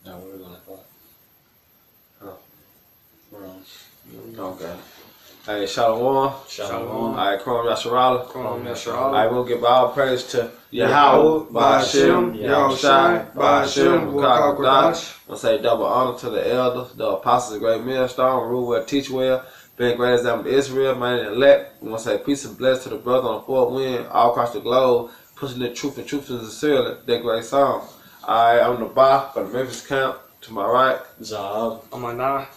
No, we're gonna start. Oh. We're on. Okay. Hey, Shalom. Shalom. Alright, Kwam Yasharala. Kwam Yasharala. Alright, we'll give all praise to Yahweh, Ba'ashem, Yahushai, Ba'ashem, Wakakadash. We'll say double honor to the elders, the apostles, the great millstone, rule well, teach well, being great example to Israel, man and elect. We want to say peace and blessings to the brother on the fourth wind, all across the globe, pushing the truth and truth to sincerely. That great song. Alright, I'm the Ba for the Memphis camp. To my right, Zahab. Amanah.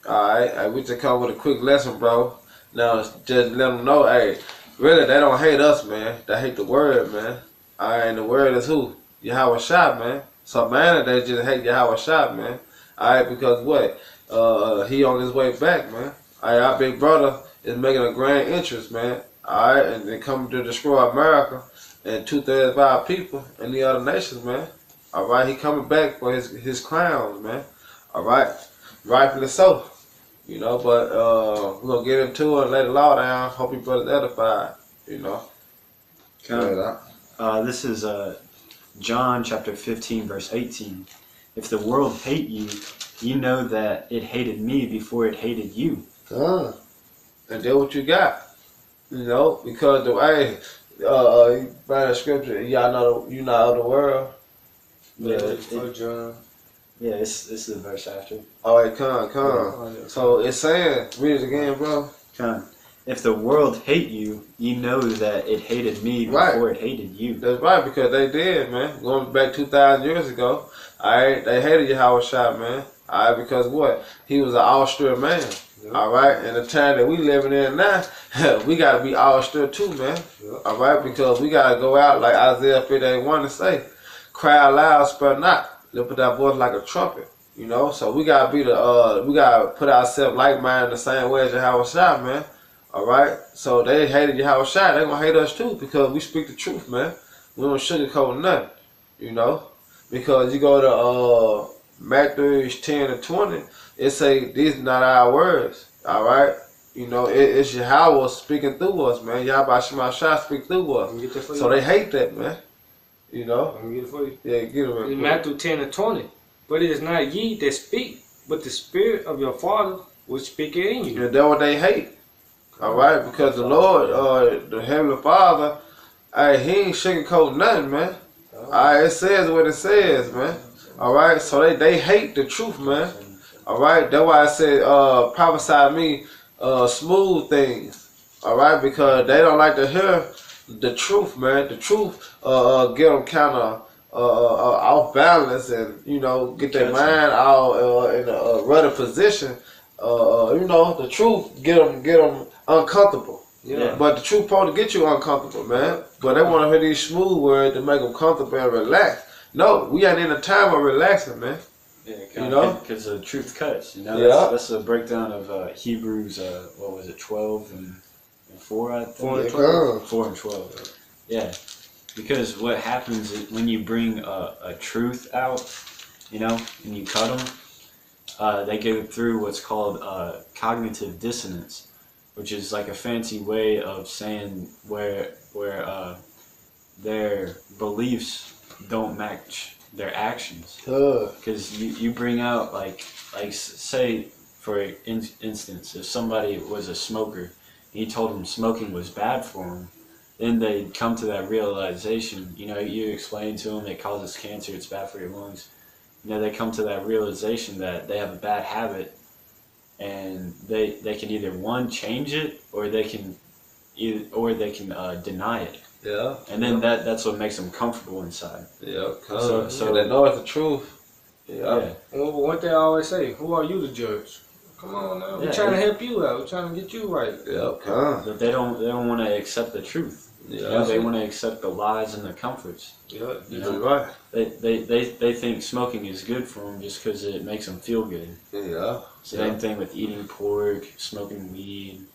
alright, we just come with a quick lesson, bro. Now, just let them know, hey, really, they don't hate us, man. They hate the word, man. Alright, and the word is who? Yahweh Shai, man. So, man, they just hate Yahweh Shai, man. Alright, because what? He on his way back, man. Alright, our big brother is making a grand entrance, man. Alright, and they coming to destroy America and 2/3 of our people and the other nations, man. Alright, he coming back for his crowns, man. Alright, rightfully so. You know, but we're going to get into it and lay the law down. Hope you brothers edified, you know. This is John chapter 15, verse 18. If the world hate you, you know that it hated me before it hated you. And then what you got, you know, because the way, you find the scripture, y'all know you're not of the world. Yeah, it's the verse after. All right, come. So it's saying, read it again, bro. Come. If the world hate you, you know that it hated me before it hated you. That's right, because they did, man. Going back 2,000 years ago, alright, they hated Yahweh Shai, man. Alright, because what? He was an all-stir man. Yep. Alright, and the time that we living in now, we got to be all-stir too, man. Yep. Alright, because we got to go out like Isaiah 58:1 and say, cry loud, spare not. Lift up that voice like a trumpet, you know. So we gotta be we gotta put ourselves like minded the same way as Yahweh Shai, man. All right. So they hated Yahweh Shai, they gonna hate us too because we speak the truth, man. We don't sugarcoat nothing, you know. Because you go to Matthew 10 and 20, it say these are not our words. All right. You know, it's Yahweh speaking through us, man. Yahweh Shai speak through us. So they hate that, man. You know? Let me get it for you. Yeah, get it. It's Matthew 10 and 20. But it is not ye that speak, but the Spirit of your Father which speaketh in you. Yeah, that's what they hate. All right? Because the Lord, the Heavenly Father, he ain't sugarcoating nothing, man. All right? It says what it says, man. All right? So they hate the truth, man. All right? That's why I said, prophesy me smooth things. All right? Because they don't like to hear the truth, man. The truth get them kind of off balance and, you know, get their mind all in a rudder position. You know, the truth get them uncomfortable. Yeah. But the truth supposed to get you uncomfortable, man. But they want to hear these smooth words to make them comfortable and relax. No, we ain't in a time of relaxing, man. Yeah, you know, because the truth cuts. You know, that's a breakdown of Hebrews. What was it, 12 and 4, I think. 4 and 12. 4 and 12. Yeah, because what happens is when you bring a truth out, you know, and you cut them, they go through what's called cognitive dissonance, which is like a fancy way of saying where their beliefs don't match their actions. Because you bring out like say for instance, if somebody was a smoker, and you told them smoking was bad for them, then they'd come to that realization. You know, you explain to them it causes cancer, it's bad for your lungs. You know, they come to that realization that they have a bad habit, and they can either one change it or they can deny it. Yeah. And then that's what makes them comfortable inside. Yeah. So they know it's the truth. Yeah. Well, what they always say, who are you to judge? Come on now. We're trying to help you out. We're trying to get you right. Yeah. But they don't want to accept the truth. Yeah. You know, they want to accept the lies and the comforts. Yeah. You're right. They think smoking is good for them just because it makes them feel good. Yeah. Same thing with eating pork, smoking weed,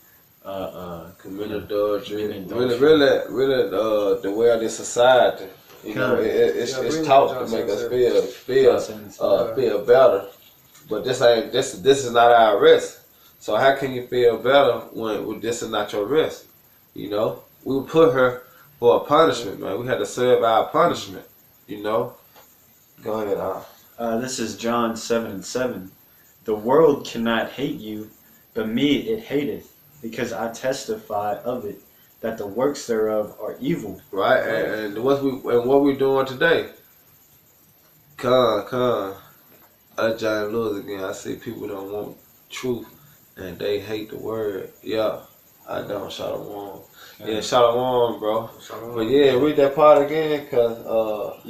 committing adultery. Really, the way of this society. You know, it's taught to make us feel better. But this is not our rest. So how can you feel better when this is not your rest? You know, we put her for a punishment, man. We had to serve our punishment. You know. Go ahead, This is John 7:7. The world cannot hate you, but me it hateth, because I testify of it, that the works thereof are evil. Right, and what we doing today? Con. John Lewis again. I see people don't want truth, and they hate the word. Yeah, I don't. Shalom. Yeah, shalom, bro. Shalom. But yeah, read that part again, cause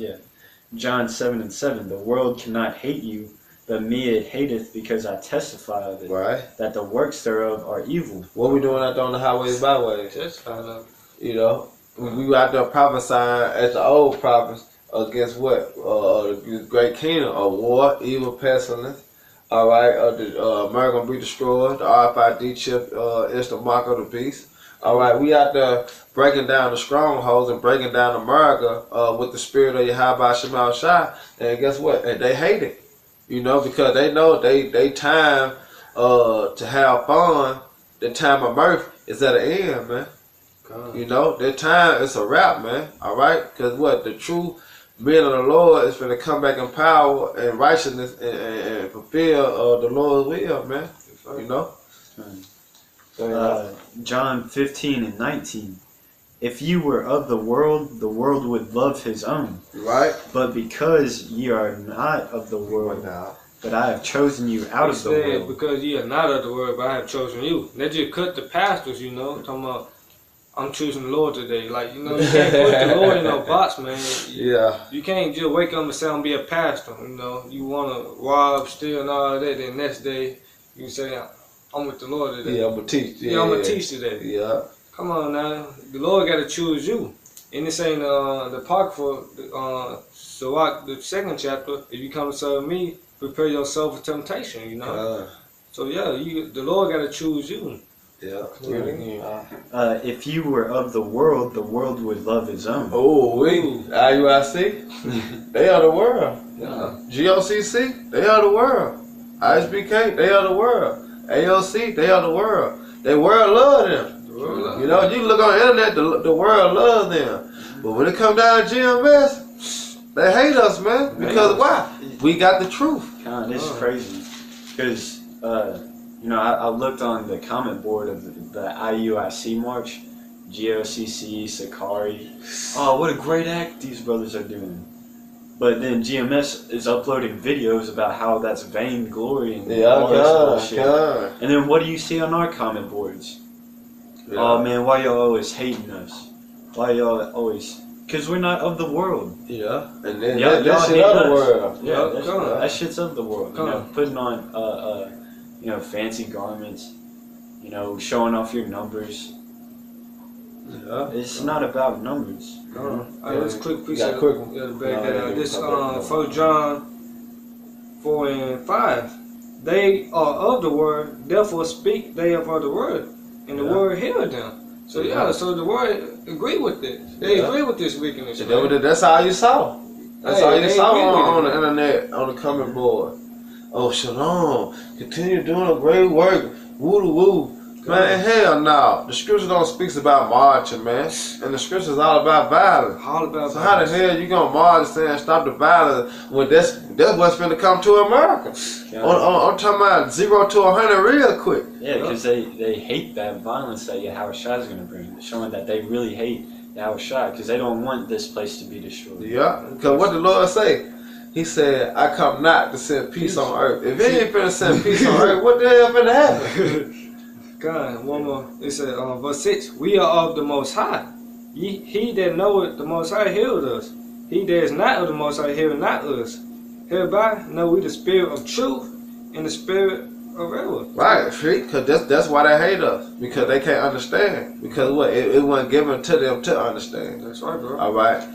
John 7:7. The world cannot hate you, but me it hateth, because I testify of it, right. that the works thereof are evil. What we doing out there on the highways, byways? Just find out. You know, we out there prophesying as the old prophets against what? The great kingdom of war, evil, pestilence. All right, the America gonna be destroyed. The RFID chip is the mark of the beast. All right, we out there breaking down the strongholds and breaking down America with the spirit of Yahweh Shema Shai. And guess what? And they hate it, you know, because they know they time to have fun. The time of mirth is at the end, man. God. You know, their time is a wrap, man. All right, because what the true men of the Lord is going to come back in power and righteousness and fulfill the Lord's will, man. You know. John 15:19. If you were of the world would love his own. Right. But because ye are not of the world, but I have chosen you out of the world. Because ye are not of the world, but I have chosen you. They just cut the pastors, you know, talking about, I'm choosing the Lord today. Like, you know, you can't put the Lord in no box, man. You can't just wake up and say, I'm be a pastor. You know, you want to rob, steal, and all that. Then next day, you say, I'm with the Lord today. Yeah, I'm going to teach. Yeah, I'm going to teach today. Yeah. Come on now. The Lord got to choose you. And this ain't the Apocrypha, Sirach, the 2nd chapter. If you come to serve me, prepare yourself for temptation, you know. So, yeah, the Lord got to choose you. Yeah. If you were of the world would love his own. Oh, IUIC, they are the world. Yeah. GOCC, they are the world. ISBK, they are the world. AOC, they are the world. The world love them. You know, you look on the internet, the world loves them. But when it comes down to GMS, they hate us, man. Because why? We got the truth. God, this is crazy. Because, you know, I looked on the comment board of the IUIC march, GOCC, Sakari. Oh, what a great act these brothers are doing. But then GMS is uploading videos about how that's vainglory and all this bullshit. And then what do you see on our comment boards? Yeah. Oh man, why y'all always hating us? Why y'all always... Because we're not of the world. Yeah. And then y'all that shit of the world. Yeah, that shit's of the world. You know, putting on, you know, fancy garments. You know, showing off your numbers. Yeah. It's not about numbers. Let's quick piece of quick. This 1 John 4:5. They are of the word, therefore speak they of the word, and the word hear them. So so the word agree with it. They agree with this wickedness. That's how you saw. That's how you saw on the internet, on the comment board. Oh, shalom. Continue doing a great work. Woo woo. Man, hell no. The scripture don't speak about marching, man. And the scripture is all about violence. So how the hell you gonna march saying stop the violence when that's what's gonna come to America? I'm talking about 0 to 100 real quick. Yeah, because they hate that violence that Yahweh Shai is gonna bring, showing that they really hate Yahweh Shai because they don't want this place to be destroyed. Yeah, because what the Lord say? He said, I come not to send peace on earth. If he ain't finna send peace on earth, what the hell finna happen? God, one more. It said, verse 6, we are of the Most High. He that knoweth the Most High healed us. He that is not of the Most High healed not us. Hereby know we the spirit of truth and the spirit of error. Right, because that's why they hate us. Because they can't understand. Because what? It wasn't given to them to understand. That's right, bro. All right.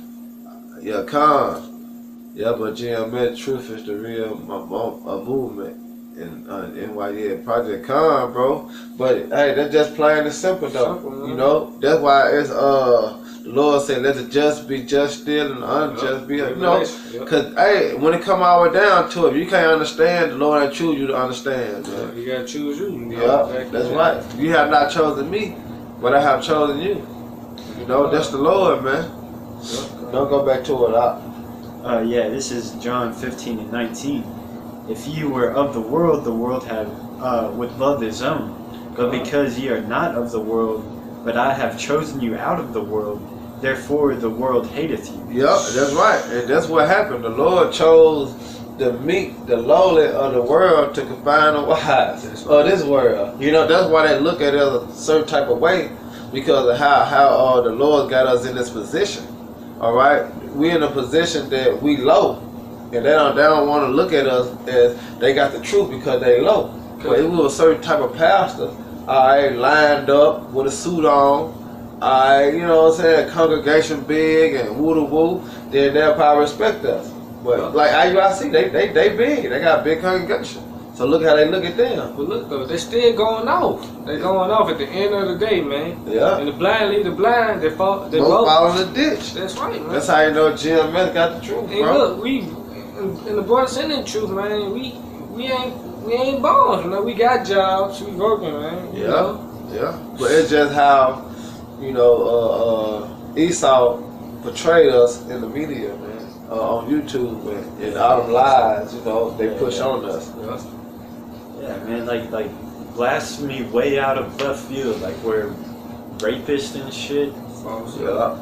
Yeah, come. Yeah, but GMS truth is the real movement. And NYA Project Con, bro. But hey, that's just plain and simple though. You know, that's why it's the Lord said, let the just be just still and the unjust be, you know. Cause hey, when it come all the way down to it, if you can't understand, the Lord ain't choose you to understand, man. You gotta choose you. Yeah, that's right. You have not chosen me, but I have chosen you. You know, that's the Lord, man. Don't go back to it. Yeah, this is John 15:19. If you were of the world would love his own. But because ye are not of the world, but I have chosen you out of the world, therefore the world hateth you. Yep, that's right. And that's what happened. The Lord chose the meek, the lowly of the world to confine the wise of this world. You know, that's why they look at it as a certain type of way, because of how the Lord got us in this position. All right, we in a position that we low, and they don't want to look at us as they got the truth because they low. But if we were a certain type of pastor, alright, lined up with a suit on, alright, you know what I'm saying, congregation big and woo-to-woo, then they'll probably respect us. But like IUIC, they big, they got a big congregation. So look how they look at them. But look though, they still going off. They going off at the end of the day, man. Yeah. And the blind lead the blind, they fall in the ditch. That's right, man. That's how you know GMS got the truth, and bro. Look, we and the brothers in the truth, man, we ain't bums, you know, we got jobs, we working, man. You know? Yeah. But it's just how, you know, Esau portrayed us in the media, man. On YouTube and all them lies, you know, they push on us. Yeah, man, like blasphemy way out of left field, like we're rapists and shit. Yeah.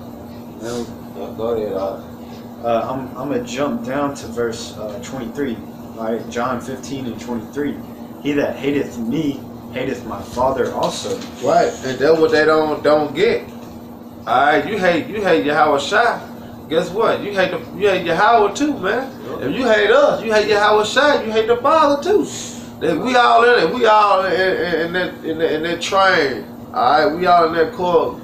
Go ahead. I'm gonna jump down to verse 23. All right, John 15:23. He that hateth me hateth my Father also. Right, and that's what they don't get. All right, you hate Yahweh Shai. Guess what? You hate Yahweh too, man. If you hate us, you hate Yahweh Shai. You hate the Father too. We all in it. We all in that train. All right, we all in that core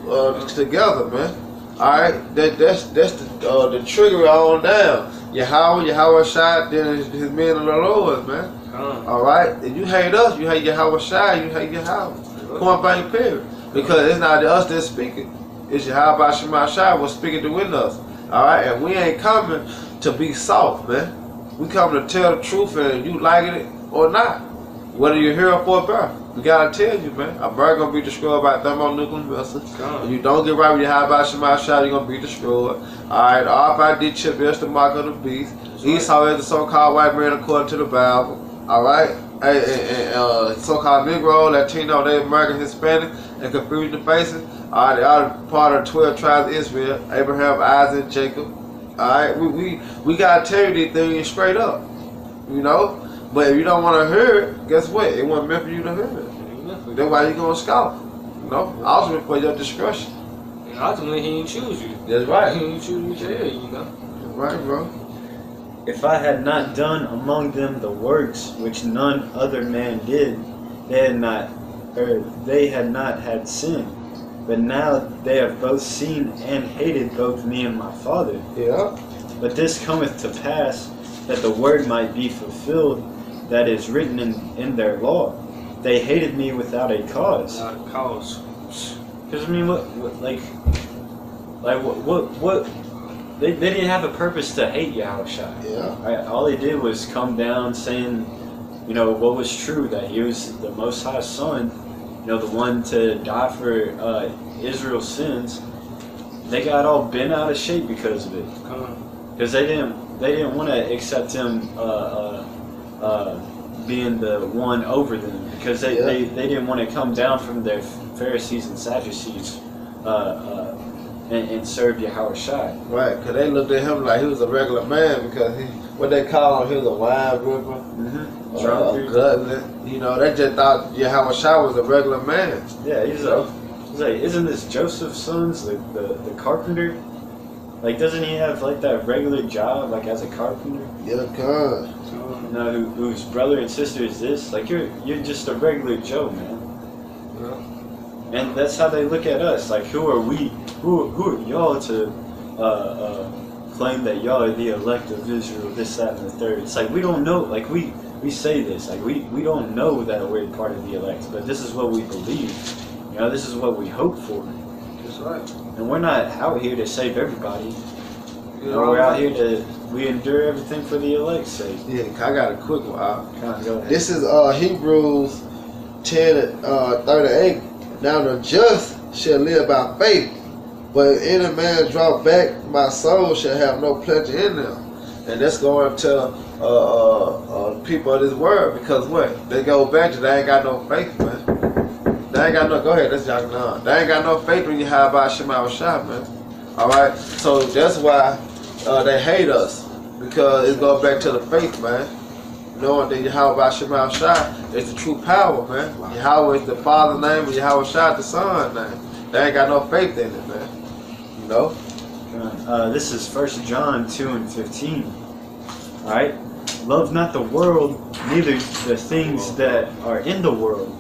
together, man. All right, that's the trigger on down. Yahweh Shai, then his men of the Lord, man. All right, if you hate us, you hate Yahweh Shai, you hate Yahweh. Point blank period. Because it's not us that's speaking. It's Yahweh Shema Shai what's speaking to win us. All right, and we ain't coming to be soft, man. We coming to tell the truth, and you like it or not. Whether you're here for a bear, we gotta tell you, man. A bird gonna be destroyed by thermonuclear missiles. If you don't get right with your Yahweh Shema Shai, you're gonna be destroyed. All right, RFID chip is the mark of the beast. Esau is the so-called white man according to the Bible. All right, and so-called Negro, Latino, Native American, Hispanic, and Confucian faces. All right, they are part of the 12 tribes of Israel: Abraham, Isaac, Jacob. All right, we gotta tell you these things straight up, you know. But if you don't want to hear it, guess what? It wasn't meant for you to hear it. That's why you gonna scoff, you know. Ultimately for your discretion. And ultimately, he didn't choose you. That's right. He didn't choose you to hear, you know. That's right, bro. If I had not done among them the works which none other man did, they had not had sin. But now they have both seen and hated both me and my Father. Yeah. But this cometh to pass, that the word might be fulfilled, that is written in their law. They hated me without a cause. Without a cause. Because I mean, what? They didn't have a purpose to hate Yahushua. Yeah. Right? All they did was come down saying, you know, what was true, that he was the Most High's Son, you know, the one to die for Israel's sins. They got all bent out of shape because of it. Because they didn't want to accept him being the one over them, because they didn't want to come down from their Pharisees and Sadducees and serve Yahweh Shai. Right, because they looked at him like he was a regular man, because what they call him, he was a wine drinker, a glutton. You know, they just thought Yahweh Shai was a regular man. Yeah, he's like, isn't this Joseph's sons, the carpenter? Like, doesn't he have like that regular job, like as a carpenter? Yeah, God. You know, whose brother and sister is this? Like, you're just a regular Joe, man. Yeah. And that's how they look at us. Like, who are we? Who are y'all to claim that y'all are the elect of Israel? This, that, and the third. It's like we don't know. Like we say this. Like we don't know that we're part of the elect, but this is what we believe. You know, this is what we hope for. That's right. And we're not out here to save everybody. You know, we're out here we endure everything for the elect's sake. Yeah, I got a quick one. Go ahead. This is Hebrews 10:38. Now the just shall live by faith, but if any man draw back, my soul shall have no pleasure in them. And that's going to people of this world because what? They go back to they ain't got no faith, man. They ain't got no, go ahead, that's Young Nun. They ain't got no faith when you have about Shema Shah, man. Alright? So that's why they hate us because it goes back to the faith, man. Knowing that Yahweh Shema Shah is the true power, man. Yahweh is the Father's name and Yahweh Shah is the Son's name. They ain't got no faith in it, man. You know? This is 1 John 2:15. Alright? Love not the world, neither the things that are in the world.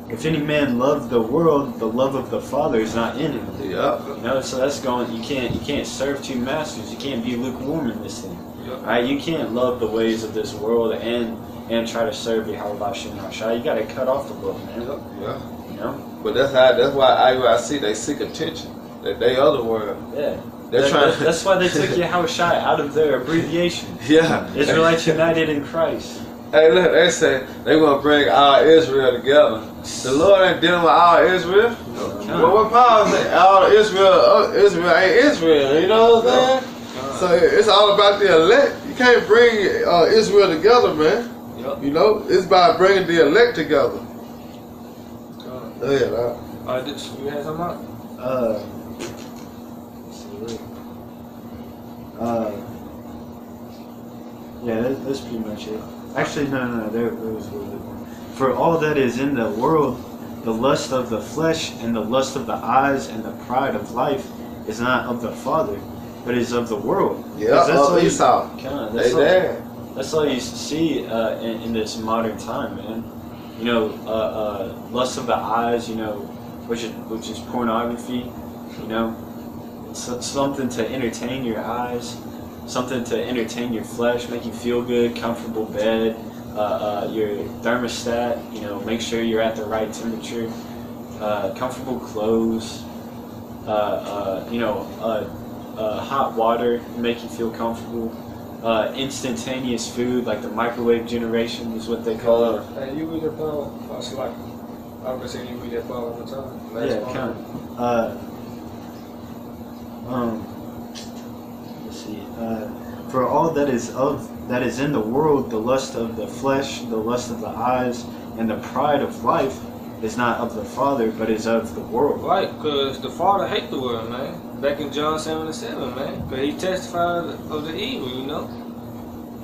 If any man love the world, the love of the Father is not in him. Yeah. You know, so that's going. You can't serve two masters. You can't be lukewarm in this thing. Alright? You can't love the ways of this world and try to serve Yahweh Shem Shah. You got to cut off the world, man. Yeah. You know. But that's why IUIC they seek attention. That they other world. Yeah. That's why they took Yahweh Shai out of their abbreviation. Yeah. Israelites United in Christ. Hey, look, they say they want to bring all Israel together. The Lord ain't dealing with all Israel. Well, what Paul say? All Israel ain't Israel. You know what I'm saying? So it's all about the elect. You can't bring Israel together, man. Yep. You know, it's about bringing the elect together. Yeah. You had something? Yeah, that's pretty much it. Actually, no, there was a little bit more. For all that is in the world, the lust of the flesh and the lust of the eyes and the pride of life is not of the Father, but is of the world. Yeah, of Esau. That's all you see in this modern time, man. You know, lust of the eyes, you know, which is pornography, you know. Something to entertain your eyes, something to entertain your flesh, make you feel good, comfortable bed, your thermostat, you know, make sure you're at the right temperature, comfortable clothes, you know, hot water, make you feel comfortable, instantaneous food, like the microwave generation is what they call it. Hey, you read that Paul? I was saying you read that Paul all the time. Yeah, kind of. Let's see. For all that is in the world, the lust of the flesh, the lust of the eyes, and the pride of life is not of the Father, but is of the world. Right, because the Father hate the world, man. Back in John 7:7, man. Because he testified of the evil, you know.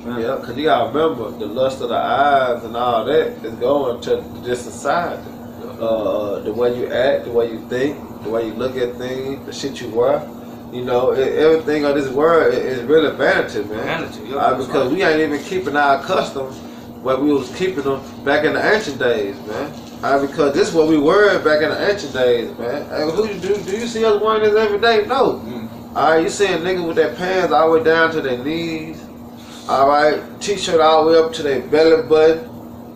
Yeah, because you gotta remember the lust of the eyes and all that is going to this society. The way you act, the way you think, the way you look at things, the shit you wear. You know, everything on this world is really vanity, man. Vanity, yeah. Because we ain't even keeping our customs where we was keeping them back in the ancient days, man. Because this is what we were back in the ancient days, man. Do you see us wearing this every day? No. Alright, you seeing niggas with their pants all the way down to their knees. Alright, t-shirt all the way up to their belly button.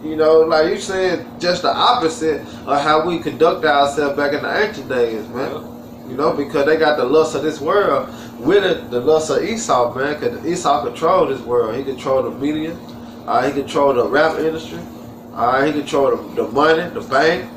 You know, like you saying just the opposite of how we conduct ourselves back in the ancient days, man. You know, because they got the lust of this world with it, the lust of Esau, man. Because Esau controlled this world. He controlled the media. He controlled the rap industry. He controlled the money, the bank.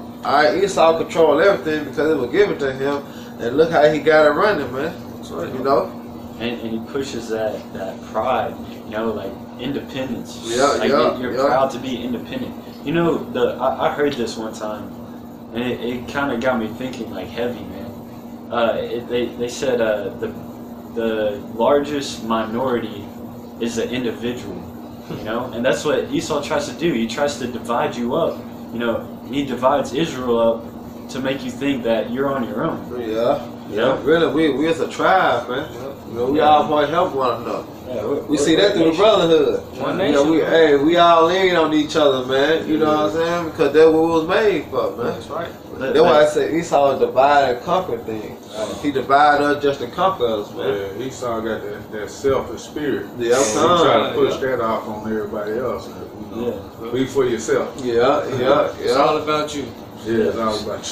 Esau controlled everything because it was given to him. And look how he got it running, man. Right. You know? And he pushes that pride, you know, like independence. Yeah, like you're proud to be independent. You know, I heard this one time, and it kind of got me thinking like heavy, man. They said the largest minority is the individual, you know, and that's what Esau tries to do. He tries to divide you up. You know, he divides Israel up to make you think that you're on your own. Yeah. Really, we as a tribe, man. You know, we all want to help one another. Yeah, we see that through the brotherhood. One you know, we all lean on each other, man. You know what I'm saying? Because that's what we was made for, man. That's right. That's why I say Esau is divide and conquer thing. He divided us just to conquer us, man. Yeah, Esau got that selfish spirit. Yeah, so he try to push that off on everybody else. You know? Be for yourself. Yeah. It's all about you. Yeah, it's all about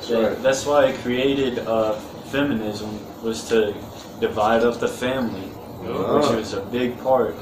you. That's why it created feminism, was to divide up the family, which was a big part.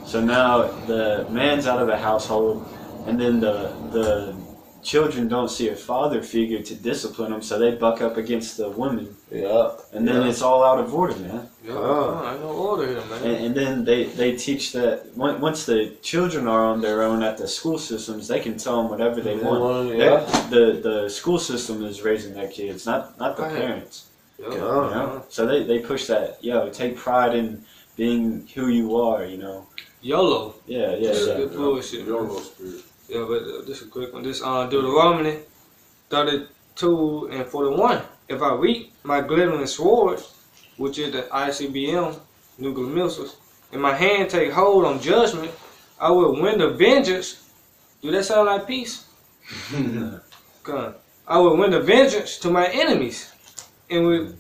So now the man's out of the household, and then the children don't see a father figure to discipline them, so they buck up against the women. Yeah. And then it's all out of order, man. Yeah, ain't no order here, man. And then they teach that once the children are on their own at the school systems, they can tell them whatever they want. Yeah. The school system is raising their kids, not the parents. Yeah. You know? So they push that, take pride in being who you are, you know. YOLO. Yeah. Good bullshit. YOLO spirit. Yeah, but this is a quick one. This Deuteronomy 32:41. If I reap my glittering sword, which is the ICBM nuclear missiles, and my hand take hold on judgment, I will render vengeance. Do that sound like peace? God. I will render vengeance to my enemies, and will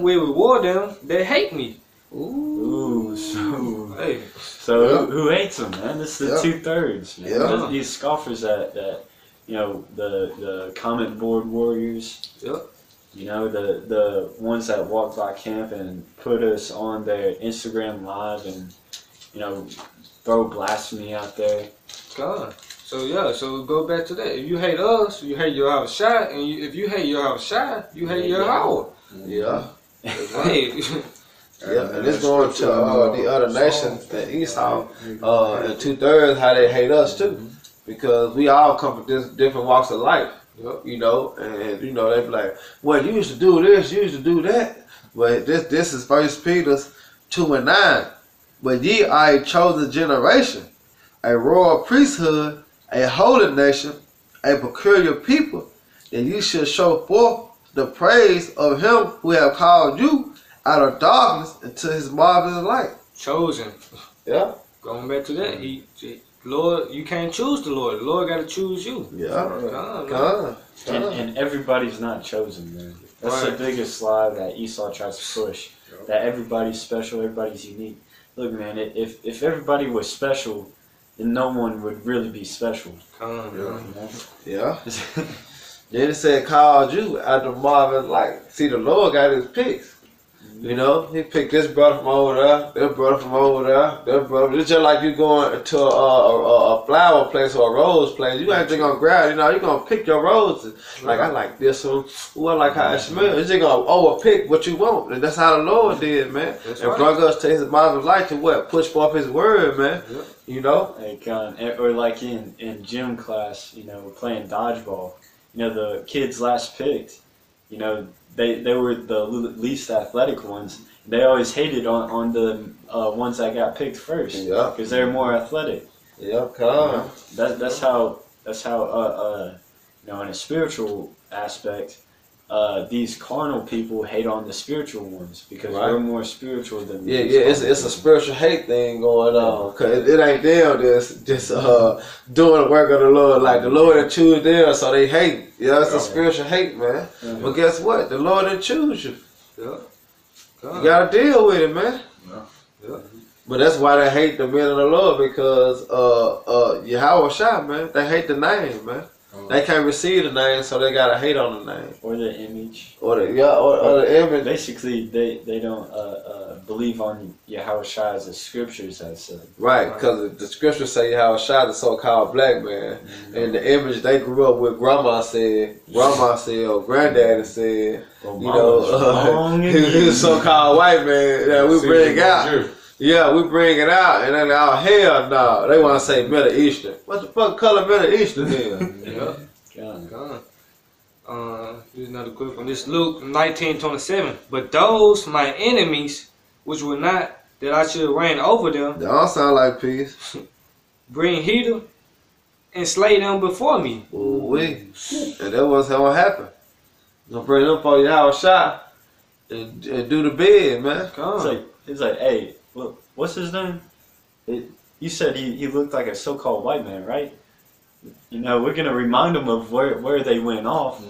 reward them that hate me. Ooh, Hey. so who hates them, man? It's the 2/3, man. Yeah. These scoffers that the comment board warriors. Yep. You know, the ones that walk by camp and put us on their Instagram live and, throw blasphemy out there. God. So go back to that. If you hate us, you hate your house shot, and if you hate your house shot, you hate your house. Yeah. Hey. Yeah, and it's going to the other nations that Esau, and 2/3 how they hate us too, because we all come from different walks of life, Yep. and they be like, well, you used to do this, you used to do that, but this is 1 Peter 2:9, but ye are a chosen generation, a royal priesthood, a holy nation, a peculiar people, and you should show forth the praise of him who have called you out of darkness into his marvelous light. Chosen. Yeah. Going back to that, Lord, you can't choose the Lord. The Lord got to choose you. Yeah. And everybody's not chosen, man. That's the biggest lie that Esau tries to push. That everybody's special, everybody's unique. Look, man, if everybody was special, then no one would really be special. Yeah. Then it said called you out of marvelous light. See, the Lord got his picks. He picked this brother from over there, that brother from over there, that brother. It's just like you going to a flower place or a rose place. You ain't just gonna grab, you're gonna pick your roses. Like, I like this one. Ooh, I like how it smells. You're just gonna overpick what you want. And that's how the Lord did, man. And brought us to his marvelous light to what? Push forth his word, man. Like, or like in gym class, playing dodgeball. The kids last picked, they were the least athletic ones. They always hated on the ones that got picked first. Yeah. Because they're more athletic. Yeah, come. That's how in a spiritual aspect, these carnal people hate on the spiritual ones because we're more spiritual than yeah. It's a spiritual hate thing going on, cause it ain't them just doing the work of the Lord. Like the Lord didn't choose them, so they hate. It's a spiritual hate, man. But guess what? The Lord didn't choose you. Yeah. You gotta deal with it, man. Yeah. But that's why they hate the men of the Lord, because Yahweh Shah, man, they hate the name, man. They can't receive the name, so they gotta hate on the name or the image, or the image. Basically, they don't believe on Yahweh Shai as the scriptures have said. Right, because the scriptures say Yahweh Shai, the so-called black man, and the image they grew up with. Grandma said, or granddaddy said, he was so-called white man that we bring out. Yeah, we bring it out, and then hell no. They want to say Middle Eastern. What the fuck color Middle Eastern is? God. Here's another quick one. This Luke 19:27. But those my enemies, which were not that I should reign over them. They all sound like peace. Bring hither and slay them before me. Ooh, and that was how it happened. Gonna bring them for Yahweh Shai and do the bid, man. It's like, hey. Look, what's his name? You said he looked like a so-called white man, right? We're gonna remind them of where they went off,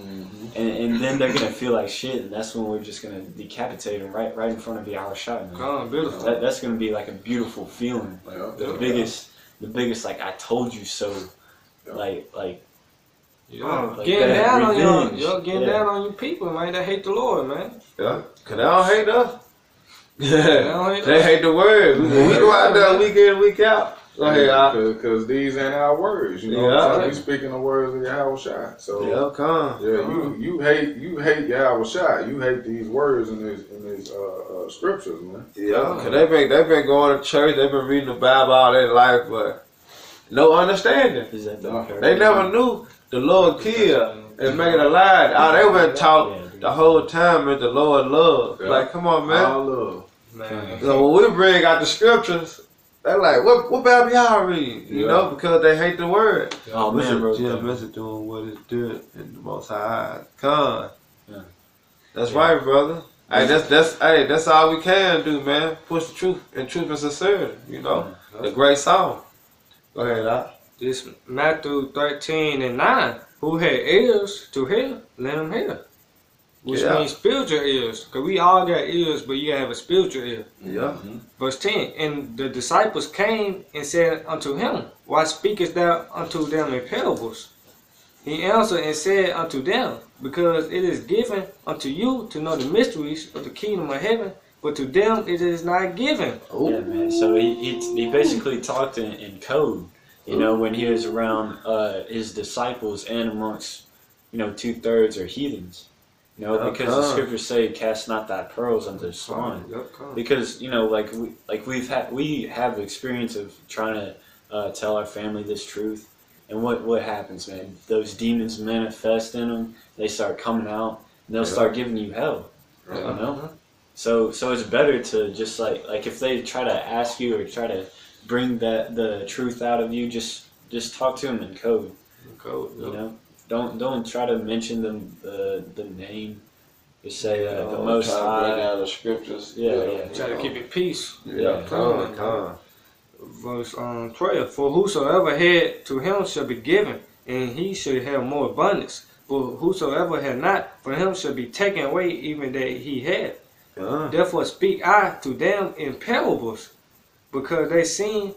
and then they're gonna feel like shit, and that's when we're just gonna decapitate them right in front of Yahweh Shai. Beautiful. That's gonna be like a beautiful feeling. The biggest like I told you so, like. Getting down on down on your people, man. They hate the Lord, man. Yeah, cause they don't hate us. They hate the word. We go out there week in, week out. Go ahead, because these ain't our words. You know what I'm saying? We speaking the words of Yahweh Shai. So you hate Yahweh Shai. You hate these words in his scriptures, man. Yeah, because they've been going to church, they've been reading the Bible all their life, but no understanding. They never knew the Lord killed and make it alive. All they been taught the whole time is the Lord love. Yeah. Like, come on, man. All love. Man. So when we bring out the scriptures, they're like, what Bible y'all read? You know, because they hate the word. Oh, man, bro. Jesus doing what is good in the Most High eyes. Come. Yeah. That's right, brother. Hey, that's all we can do, man. Push the truth and sincerity. You know, the great song. Go ahead, Doc. This Matthew 13:9. Who had ears to hear, let him hear. Which means spiritual ears. Because we all got ears, but you have a spiritual ear. Yeah. Verse 10. And the disciples came and said unto him, Why speakest thou unto them in parables? He answered and said unto them, Because it is given unto you to know the mysteries of the kingdom of heaven, but to them it is not given. Ooh. Yeah, man. So he basically talked in code, you know, when he was around his disciples and amongst, 2/3 are heathens. Because the scriptures say, "Cast not thy pearls unto the swine." Because we have experience of trying to tell our family this truth, and what happens, man? Those demons manifest in them. They start coming out, and they'll start giving you hell. You know. So it's better to just like if they try to ask you or try to bring the truth out of you, just talk to them in code. Don't try to mention the name. Just say the Most High. Bring out the scriptures. Try to keep it peace. Verse 12. For whosoever had, to him shall be given, and he shall have more abundance. But whosoever had not, from him shall be taken away even that he had. Therefore speak I to them in parables, because they see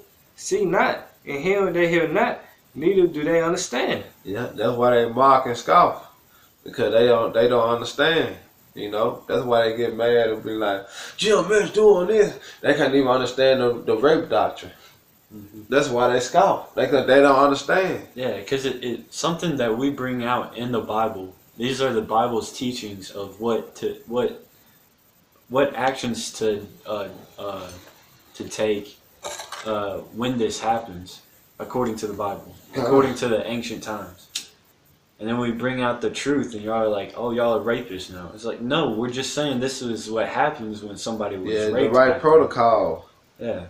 not, and hear they hear not, neither do they understand. Yeah, that's why they mock and scoff, because they don't understand. That's why they get mad and be like, Jim Mitch doing this. They can't even understand the rape doctrine. Mm-hmm. That's why they scoff. They don't understand. Yeah, because it's something that we bring out in the Bible. These are the Bible's teachings of what actions to take when this happens, according to the Bible, according to the ancient times. And then we bring out the truth, and y'all are like, "Oh, y'all are rapists now." It's like, no, we're just saying this is what happens when somebody was raped. The right protocol. Yeah.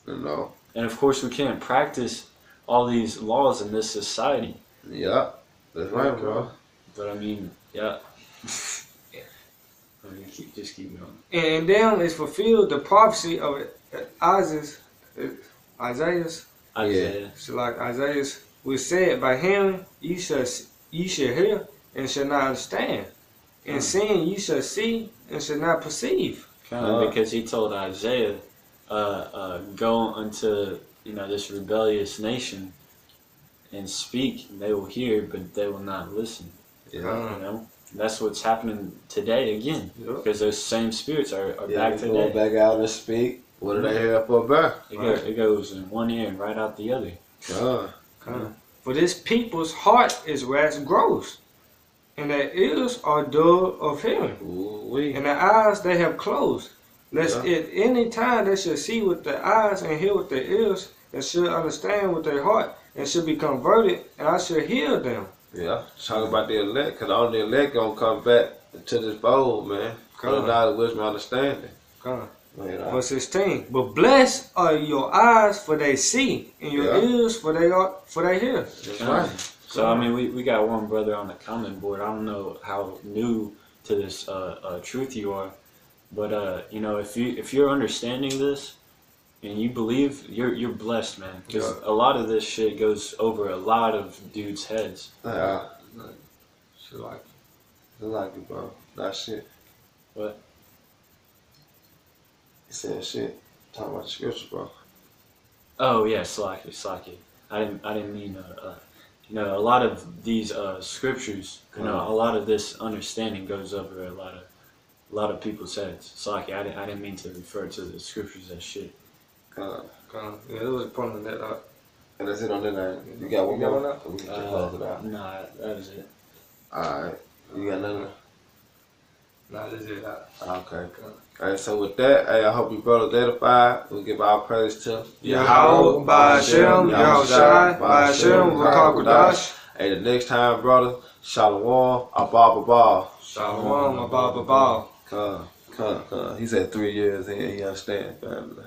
And of course, we can't practice all these laws in this society. Yeah, that's right, bro. But I mean, yeah. Just keep going. And in them is fulfilled the prophecy of Isaiah. So like Isaiah was said, by him ye shall hear and shall not understand, and seeing ye shall see and shall not perceive. Because he told Isaiah, go unto this rebellious nation and speak, and they will hear, but they will not listen. That's what's happening today again, because those same spirits are back today. Going back out and speak. What do they have for back? It goes in one ear and right out the other. For this people's heart is wax gross, and their ears are dull of hearing, and their eyes they have closed, lest at any time they should see with their eyes and hear with their ears, and should understand with their heart, and should be converted, and I should heal them. Yeah, talking about the elect, because all the elect gonna come back to this fold, man. Come knowledge, wisdom, understanding. Verse 16. But blessed are your eyes, for they see, and your ears, for they hear. That's right. So I mean, we got one brother on the comment board. I don't know how new to this truth you are, but if you're understanding this and you believe, you're blessed, man. Because a lot of this shit goes over a lot of dudes' heads. Yeah. She like it, bro. That shit. What? He said shit. Talking about the scripture, bro. Oh yeah, slack it. I didn't mean a lot of these scriptures. A lot of this understanding goes over a lot of people's heads. Slack it. I didn't mean to refer to the scriptures as shit. Yeah, it was a point on that. And that's it on that night. You got one more? now? We can just close it out. Nah, that was it. Alright. You got nothing? Nah, that's it. Okay. Alright, so with that, hey, I hope you brothers edified. We'll give our praise to Yahweh, Ba'ashem, Yahushai, Ba'ashem, Wakakodash. Hey, the next time, brother, Shalom, Abba. Shalom, Abba. Come. He said 3 years, he understand, family.